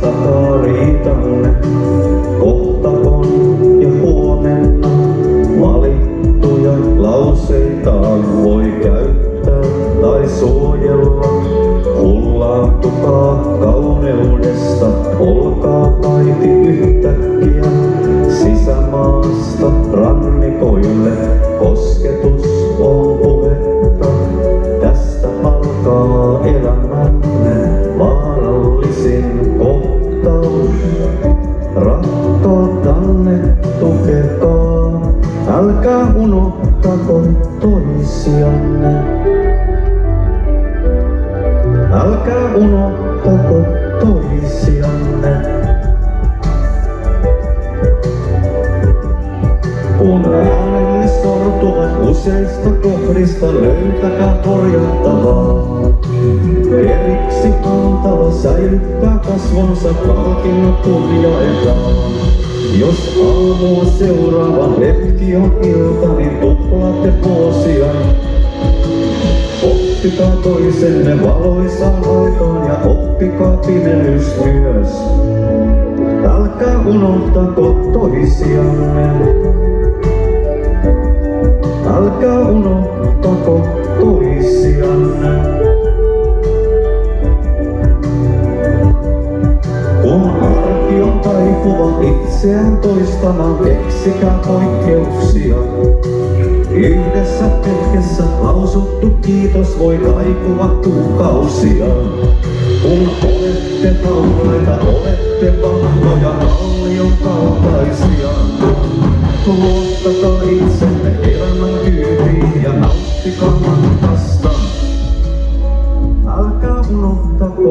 muistakaa riitanne. Kohta on ja huomenna valittuja lauseitaan voi käyttää tai suojella. Hullaantukaa kauneudesta, olkaa taiti yhtäkkiä. Sisämaasta rannikoille kosketus on puhetta. Tästä alkaa elämänne vaarallisin kohtaus. Rakkautanne tukekaa, älkää unohtako toisianne. Älkää unohtako toisianne. Kun äänenne sortuvat useista kohdista, löytäkää korjattavaa. Periksi antava säilyttää kasvonsa, palkinnot kun jaetaan. Jos aamuun seuraava hetki on ilta, niin tuplaatte vuosia. Oppikaa toisenne valoisaan aikaan ja oppikaa pimeys myös. Älkää unohtako toisianne. Älkää unohtako toisianne. Kun arki on taipuva itseään toistamaan, keksikää poikkeuksia. Yhdessä hetkessä lausuttu kiitos voi kaikua kuukausia. Kun olette hauraita, olette vahvoja, kallion kaltaisia. Luottakaa itsenne elämän kyytiin ja nauttikaa matkasta. Älkää unohtako